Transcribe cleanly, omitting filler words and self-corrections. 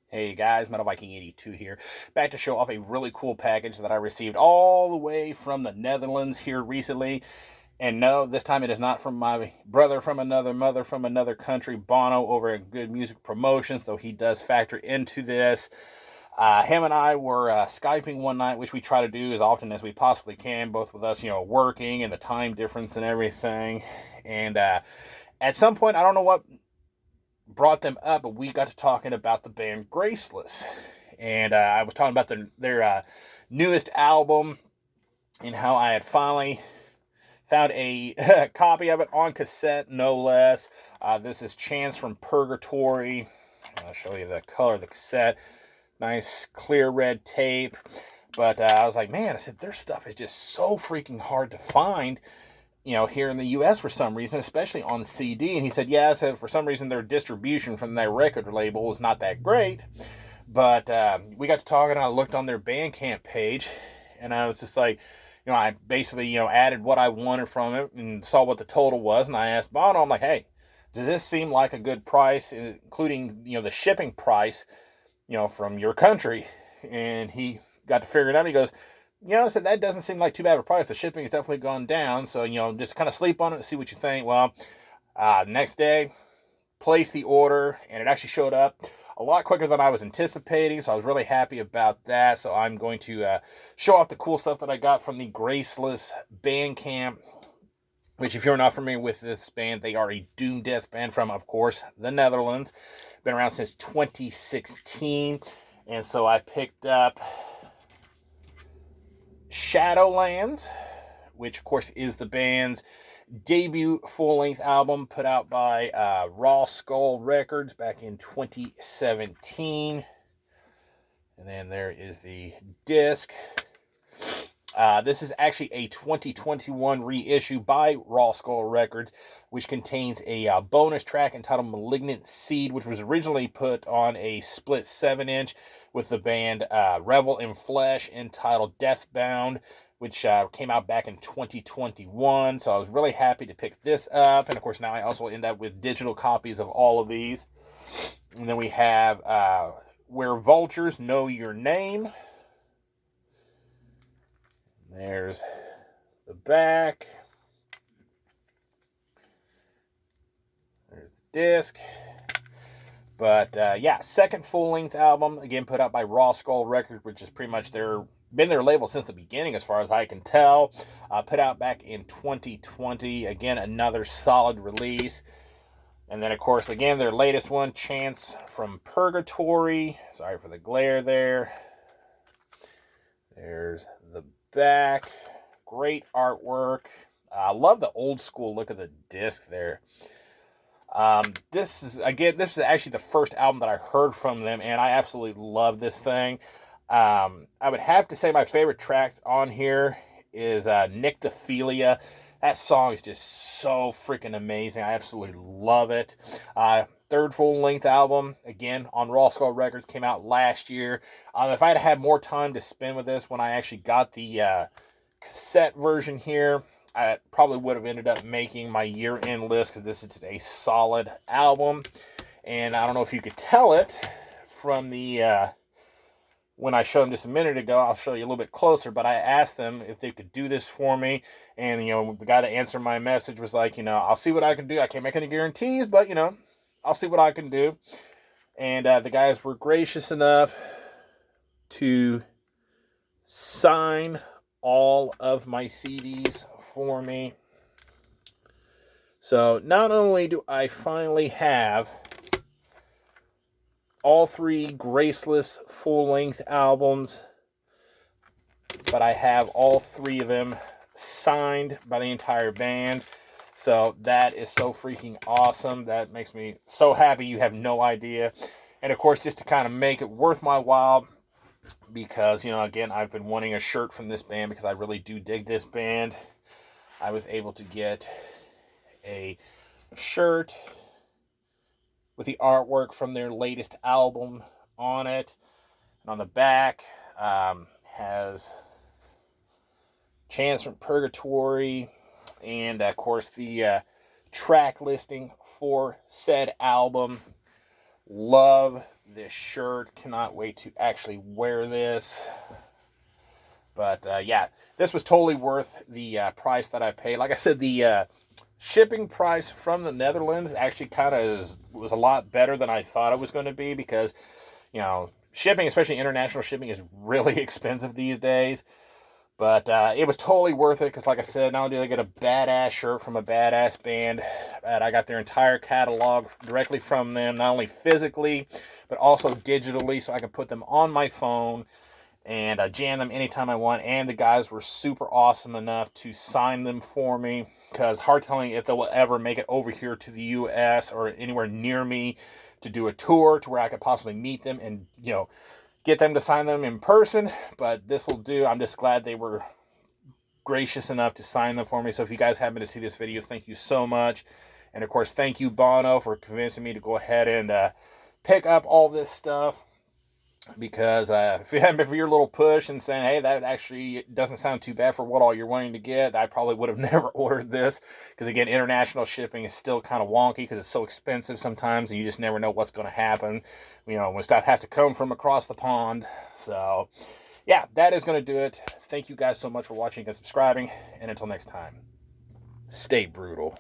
Hey guys, Metal Viking 82 here, back to show off a really cool package that I received all the way from the Netherlands here recently. And no, this time it is not from my brother from another mother from another country, Bono, over at Good Music Promotions, though he does factor into this. Him and I were Skyping one night, which we try to do as often as we possibly can, both with us, working and the time difference and everything. And at some point, I don't know what brought them up, but we got to talking about the band Graceless. And I was talking about their newest album and how I had finally found a copy of it on cassette, no less. This is Chance from Purgatory. I'll show you the color of the cassette. Nice clear red tape. But I was like, man, I said, their stuff is just so freaking hard to find, here in the U.S. for some reason, especially on CD. And he said, yeah, so for some reason their distribution from their record label is not that great. But we got to talking, and I looked on their Bandcamp page, and I was just like, I basically, added what I wanted from it and saw what the total was. And I asked Bono, I'm like, hey, does this seem like a good price, including, the shipping price, from your country? And he got to figure it out. He goes, I said, that doesn't seem like too bad of a price. The shipping has definitely gone down. So, just kind of sleep on it and see what you think. Well, next day, placed the order, and it actually showed up a lot quicker than I was anticipating. So I was really happy about that. So I'm going to show off the cool stuff that I got from the Graceless Bandcamp, which, if you're not familiar with this band, they are a doom death band from, of course, the Netherlands. Been around since 2016. And so I picked up Shadowlands, which of course is the band's debut full-length album put out by Raw Skull Records back in 2017. And then there is the disc. This is actually a 2021 reissue by Raw Skull Records, which contains a bonus track entitled Malignant Seed, which was originally put on a split 7-inch with the band Revel in Flesh, entitled Deathbound, which came out back in 2021. So I was really happy to pick this up. And of course, now I also end up with digital copies of all of these. And then we have Where Vultures Know Your Name. There's the back. There's the disc. But second full-length album, again put out by Raw Skull Records, which is pretty much been their label since the beginning, as far as I can tell. Put out back in 2020. Again, another solid release. And then, of course, again, their latest one, Chance from Purgatory. Sorry for the glare there. There's the back. Great artwork. I love the old school look of the disc there. This is actually the first album that I heard from them, and I absolutely love this thing. I would have to say my favorite track on here is Nyctophilia. That song is just so freaking amazing. I absolutely love it. Third full-length album, again, on Raw Skull Records, came out last year. If I had more time to spend with this when I actually got the cassette version here, I probably would have ended up making my year-end list, because this is a solid album. And I don't know if you could tell it from the when I showed them just a minute ago. I'll show you a little bit closer, but I asked them if they could do this for me, and the guy that answered my message was like, I'll see what I can do. I can't make any guarantees, but I'll see what I can do. And the guys were gracious enough to sign all of my CDs for me. So not only do I finally have all 3 Graceless full-length albums, but I have all 3 of them signed by the entire band. So that is so freaking awesome. That makes me so happy, you have no idea. And of course, just to kind of make it worth my while, because, again, I've been wanting a shirt from this band because I really do dig this band, I was able to get a shirt with the artwork from their latest album on it. And on the back has Chance from Purgatory, and of course the track listing for said album. Love this shirt. Cannot wait to actually wear this. But yeah, this was totally worth the price that I paid. Like I said, the shipping price from the Netherlands actually kind of was a lot better than I thought it was going to be, because, you know, shipping, especially international shipping, is really expensive these days. But it was totally worth it, because, like I said, not only did I get a badass shirt from a badass band, but I got their entire catalog directly from them, not only physically, but also digitally, so I can put them on my phone and jam them anytime I want. And the guys were super awesome enough to sign them for me, because hard telling if they will ever make it over here to the U.S. or anywhere near me to do a tour to where I could possibly meet them and, you know, get them to sign them in person. But this will do. I'm just glad they were gracious enough to sign them for me. So if you guys happen to see this video, thank you so much. And of course, thank you, Bono, for convincing me to go ahead and pick up all this stuff. Because if it hadn't been for your little push and saying, hey, that actually doesn't sound too bad for what all you're wanting to get, I probably would have never ordered this. Because again, international shipping is still kind of wonky, because it's so expensive sometimes, and you just never know what's going to happen, you know, when stuff has to come from across the pond. So yeah, that is going to do it. Thank you guys so much for watching and subscribing, and until next time, stay brutal.